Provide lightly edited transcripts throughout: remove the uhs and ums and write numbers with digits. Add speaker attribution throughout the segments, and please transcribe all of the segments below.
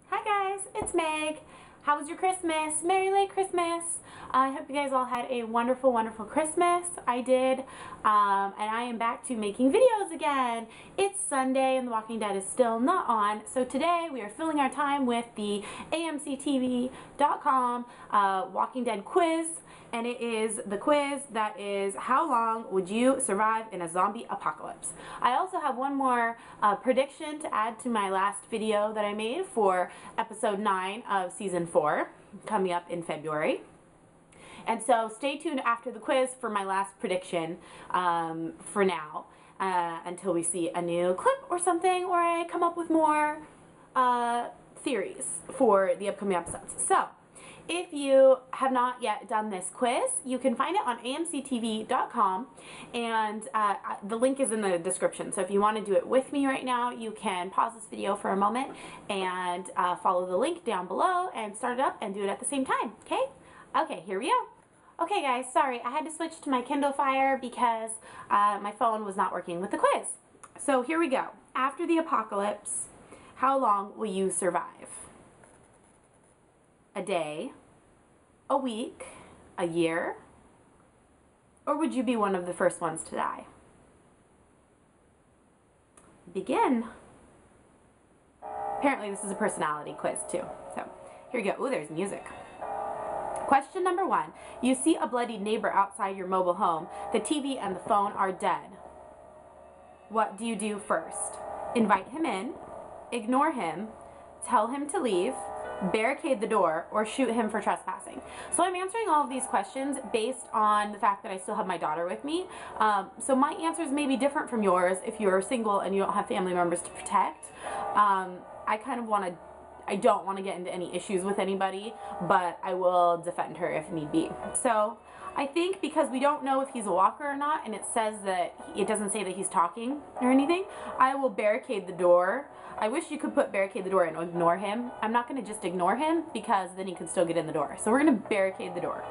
Speaker 1: Hi guys, it's Meg. How was your Christmas? Merry late Christmas. I hope you guys all had a wonderful, wonderful Christmas. I did, and I am back to making videos again. It's Sunday and The Walking Dead is still not on, so today we are filling our time with the AMCTV.com Walking Dead quiz, and it is the quiz that is how long would you survive in a zombie apocalypse. I also have one more prediction to add to my last video that I made for episode 9 of season 4 coming up in February. And so stay tuned after the quiz for my last prediction for now until we see a new clip or something, or I come up with more theories for the upcoming episodes. So if you have not yet done this quiz, you can find it on amctv.com, and the link is in the description. So if you want to do it with me right now, you can pause this video for a moment and follow the link down below and start it up and do it at the same time, okay? Okay, here we go. Okay guys, sorry, I had to switch to my Kindle Fire because my phone was not working with the quiz. So here we go. After the apocalypse, how long will you survive? A day, a week, a year, or would you be one of the first ones to die? Begin. Apparently this is a personality quiz too. So here we go. Ooh, there's music. Question number 1. You see a bloodied neighbor outside your mobile home. The TV and the phone are dead. What do you do first? Invite him in, ignore him, tell him to leave, barricade the door, or shoot him for trespassing. So I'm answering all of these questions based on the fact that I still have my daughter with me. So my answers may be different from yours if you're single and you don't have family members to protect. I don't want to get into any issues with anybody, but I will defend her if need be. So I think because we don't know if he's a walker or not, and it says that it doesn't say that he's talking or anything, I will barricade the door. I wish you could put barricade the door and ignore him. I'm not going to just ignore him because then he could still get in the door. So we're going to barricade the door.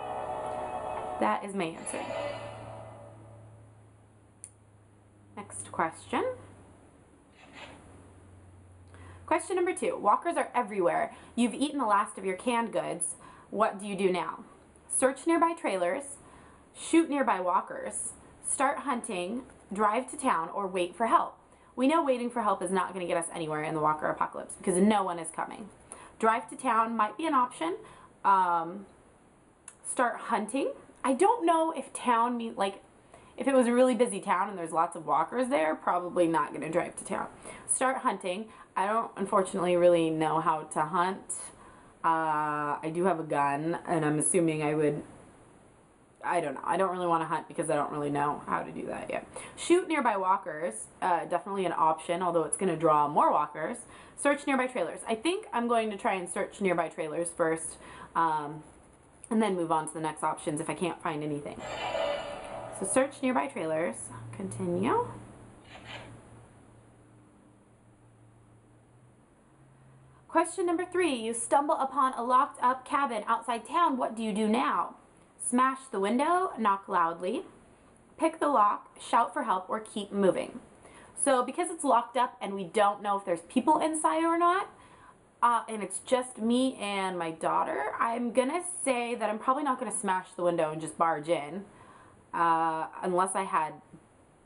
Speaker 1: That is my answer. Next question. Question number 2. Walkers are everywhere. You've eaten the last of your canned goods. What do you do now? Search nearby trailers, shoot nearby walkers, start hunting, drive to town, or wait for help. We know waiting for help is not going to get us anywhere in the walker apocalypse because no one is coming. Drive to town might be an option. Start hunting. I don't know if town means, like, if it was a really busy town and there's lots of walkers there, probably not going to drive to town. Start hunting. I don't, unfortunately, really know how to hunt. I do have a gun, and I'm assuming I would, I don't know. I don't really want to hunt because I don't really know how to do that yet. Shoot nearby walkers, definitely an option, although it's going to draw more walkers. Search nearby trailers. I think I'm going to try and search nearby trailers first, and then move on to the next options if I can't find anything. So search nearby trailers. Continue. Question number 3. You stumble upon a locked up cabin outside town. What do you do now? Smash the window, knock loudly, pick the lock, shout for help, or keep moving. So because it's locked up and we don't know if there's people inside or not, and it's just me and my daughter, I'm going to say that I'm probably not going to smash the window and just barge in. Unless I had,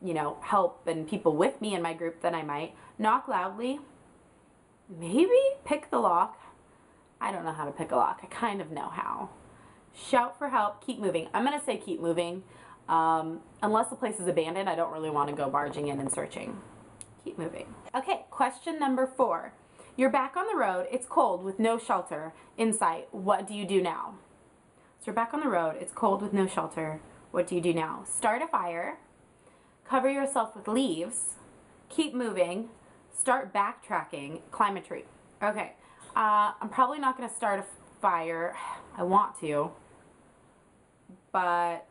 Speaker 1: you know, help and people with me in my group, then I might. Knock loudly. Maybe pick the lock. I don't know how to pick a lock. I kind of know how. Shout for help. Keep moving. I'm going to say keep moving. Unless the place is abandoned, I don't really want to go barging in and searching. Keep moving. Okay, question number 4. You're back on the road. It's cold with no shelter in sight. What do you do now? So you're back on the road. It's cold with no shelter. What do you do now? Start a fire. Cover yourself with leaves. Keep moving. Start backtracking. Climb a tree. Okay. I'm probably not going to start a fire. I want to. But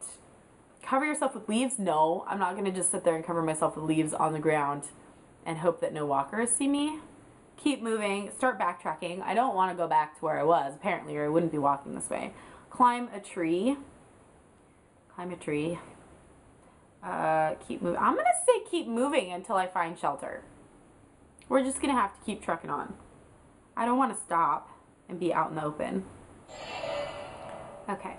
Speaker 1: cover yourself with leaves? No. I'm not going to just sit there and cover myself with leaves on the ground and hope that no walkers see me. Keep moving. Start backtracking. I don't want to go back to where I was, apparently, or I wouldn't be walking this way. Climb a tree. Climb a tree. Keep moving. I'm going to say keep moving until I find shelter. We're just going to have to keep trucking on. I don't want to stop and be out in the open. Okay.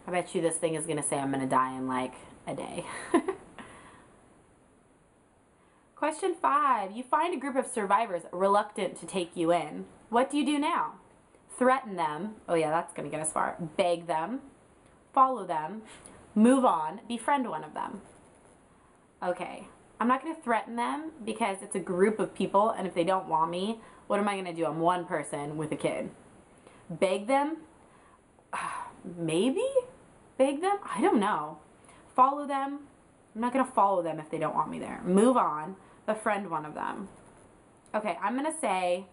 Speaker 1: I bet you this thing is going to say I'm going to die in like a day. Question 5. You find a group of survivors reluctant to take you in. What do you do now? Threaten them. Oh yeah, that's going to get us far. Beg them. Follow them. Move on. Befriend one of them. Okay. I'm not going to threaten them because it's a group of people, and if they don't want me, what am I going to do? I'm one person with a kid. Beg them? Maybe? Beg them? I don't know. Follow them? I'm not going to follow them if they don't want me there. Move on. Befriend one of them. Okay, I'm going to say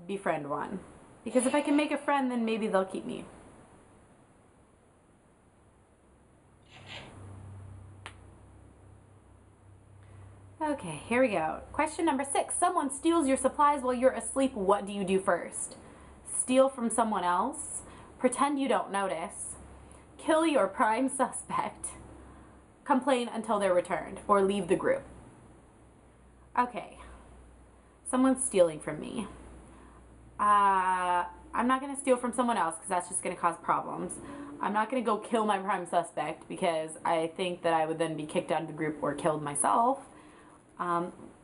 Speaker 1: befriend one. Because if I can make a friend, then maybe they'll keep me. Okay, here we go. Question number 6. Someone steals your supplies while you're asleep. What do you do first? Steal from someone else? Pretend you don't notice? Kill your prime suspect? Complain until they're returned? Or leave the group? Okay. Someone's stealing from me. I'm not going to steal from someone else because that's just going to cause problems. I'm not going to go kill my prime suspect because I think that I would then be kicked out of the group or killed myself.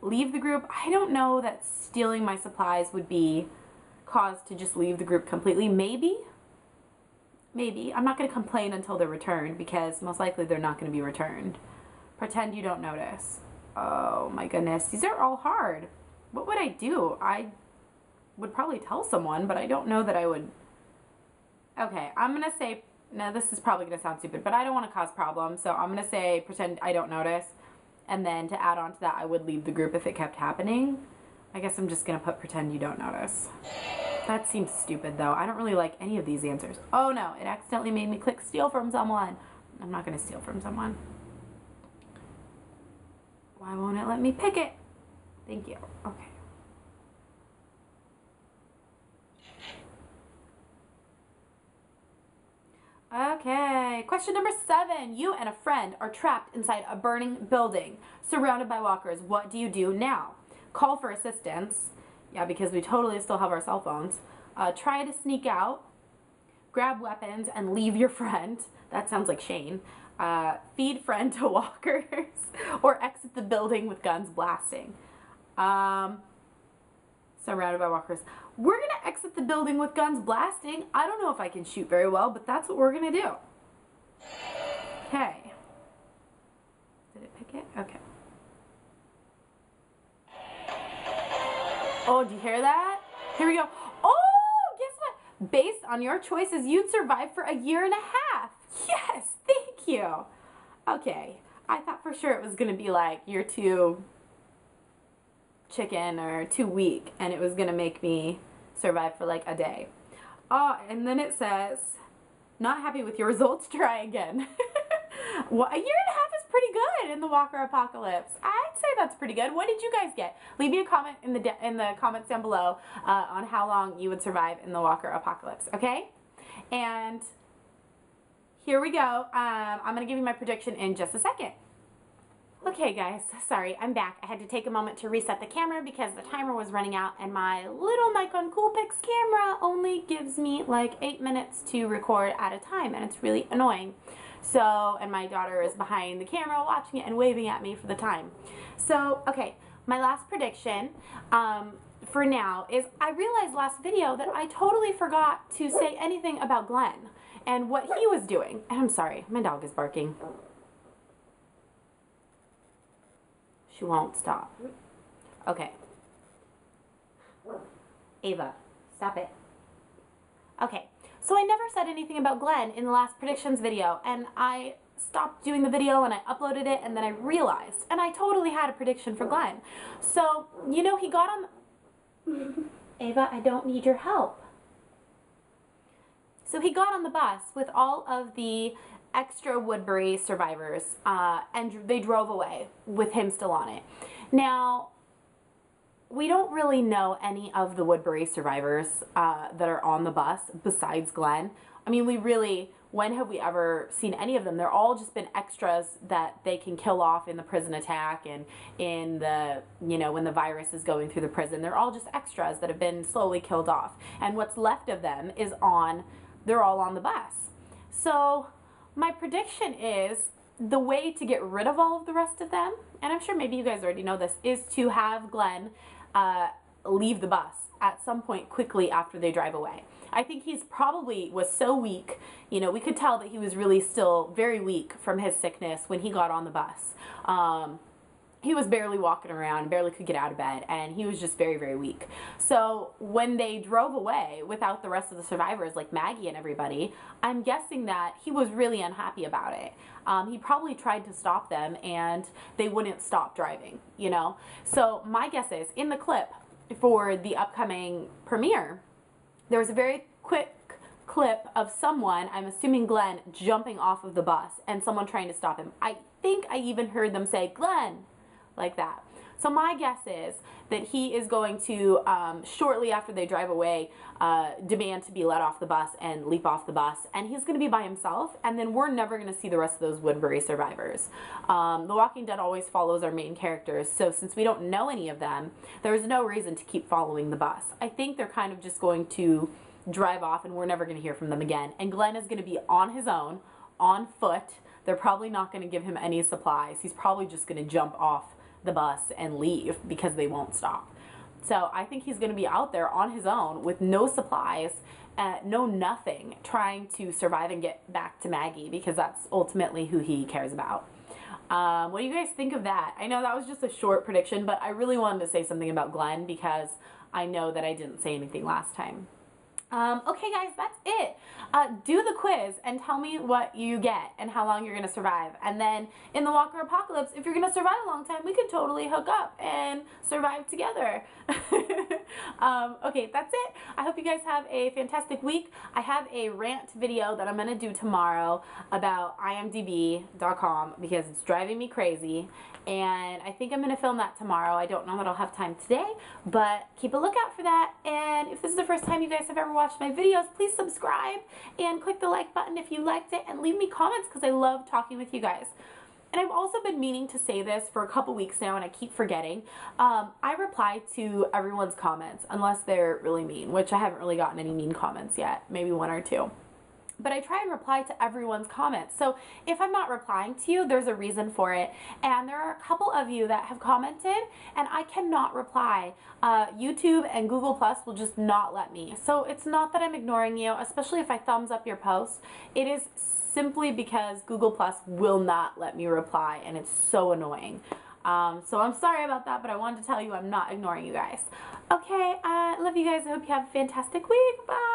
Speaker 1: Leave the group. I don't know that stealing my supplies would be cause to just leave the group completely. Maybe. I'm not going to complain until they're returned because most likely they're not going to be returned. Pretend you don't notice. Oh my goodness. These are all hard. What would I do? I would probably tell someone, but I don't know that I would. Okay, I'm going to say, now this is probably going to sound stupid, but I don't want to cause problems, so I'm going to say pretend I don't notice. And then to add on to that, I would leave the group if it kept happening. I guess I'm just going to put pretend you don't notice. That seems stupid, though. I don't really like any of these answers. Oh, no. It accidentally made me click steal from someone. I'm not going to steal from someone. Why won't it let me pick it? Thank you. Okay. Okay, question number 7. You and a friend are trapped inside a burning building, surrounded by walkers. What do you do now? Call for assistance. Yeah, because we totally still have our cell phones. Try to sneak out. Grab weapons and leave your friend. That sounds like Shane. Feed friend to walkers. Or exit the building with guns blasting. Surrounded by walkers. We're going to exit the building with guns blasting. I don't know if I can shoot very well, but that's what we're going to do. Okay. Did it pick it? Okay. Oh, do you hear that? Here we go. Oh, guess what? Based on your choices, you'd survive for a year and a half. Yes, thank you. Okay. I thought for sure it was going to be like you're too chicken or too weak and it was gonna make me survive for like a day. Oh, and then it says not happy with your results, try again. Well, a year and a half is pretty good in the Walker apocalypse. I'd say that's pretty good. What did you guys get? Leave me a comment in the comments down below on how long you would survive in the Walker apocalypse, okay? And here we go. I'm gonna give you my prediction in just a second. Okay guys, sorry, I'm back. I had to take a moment to reset the camera because the timer was running out and my little Nikon Coolpix camera only gives me like 8 minutes to record at a time and it's really annoying. So, and my daughter is behind the camera watching it and waving at me for the time. So, okay, my last prediction for now is I realized last video that I totally forgot to say anything about Glenn and what he was doing. And I'm sorry, my dog is barking. She won't stop. Okay. Ava, stop it. Okay, so I never said anything about Glenn in the last predictions video, and I stopped doing the video and I uploaded it, and then I realized, and I totally had a prediction for Glenn. So, you know, he got on... Ava, I don't need your help. So he got on the bus with all of the extra Woodbury survivors, and they drove away with him still on it. Now, we don't really know any of the Woodbury survivors that are on the bus besides Glenn. I mean, we when have we ever seen any of them? They're all just been extras that they can kill off in the prison attack and in the, you know, when the virus is going through the prison. They're all just extras that have been slowly killed off. And what's left of them is they're all on the bus. So my prediction is the way to get rid of all of the rest of them, and I'm sure maybe you guys already know this, is to have Glenn leave the bus at some point quickly after they drive away. I think he's probably was so weak, you know, we could tell that he was really still very weak from his sickness when he got on the bus. He was barely walking around, barely could get out of bed, and he was just very, very weak. So when they drove away without the rest of the survivors, like Maggie and everybody, I'm guessing that he was really unhappy about it. He probably tried to stop them, and they wouldn't stop driving, you know? So my guess is, in the clip for the upcoming premiere, there was a very quick clip of someone, I'm assuming Glenn, jumping off of the bus and someone trying to stop him. I think I even heard them say, "Glenn," like that. So my guess is that he is going to, shortly after they drive away, demand to be let off the bus and leap off the bus. And he's going to be by himself, and then we're never going to see the rest of those Woodbury survivors. The Walking Dead always follows our main characters, so since we don't know any of them, there's no reason to keep following the bus. I think they're kind of just going to drive off, and we're never going to hear from them again. And Glenn is going to be on his own, on foot. They're probably not going to give him any supplies. He's probably just going to jump off the bus and leave because they won't stop. So I think he's going to be out there on his own with no supplies, no nothing, trying to survive and get back to Maggie, because that's ultimately who he cares about. What do you guys think of that? I know that was just a short prediction, but I really wanted to say something about Glenn because I know that I didn't say anything last time. Okay guys, that's it. Do the quiz and tell me what you get and how long you're going to survive. And then in the Walker Apocalypse, if you're going to survive a long time, we can totally hook up and survive together. Okay, that's it. I hope you guys have a fantastic week. I have a rant video that I'm going to do tomorrow about imdb.com because it's driving me crazy. And I think I'm going to film that tomorrow. I don't know that I'll have time today, but keep a lookout for that. And if this is the first time you guys have ever watched my videos, please subscribe and click the like button if you liked it, and leave me comments because I love talking with you guys. And I've also been meaning to say this for a couple weeks now, and I keep forgetting. I reply to everyone's comments, unless they're really mean, which I haven't really gotten any mean comments yet, maybe one or two. But I try and reply to everyone's comments. So if I'm not replying to you, there's a reason for it. And there are a couple of you that have commented, and I cannot reply. YouTube and Google Plus will just not let me. So it's not that I'm ignoring you, especially if I thumbs up your post. It is simply because Google Plus will not let me reply, and it's so annoying. So I'm sorry about that, but I wanted to tell you I'm not ignoring you guys. Okay, I love you guys. I hope you have a fantastic week. Bye!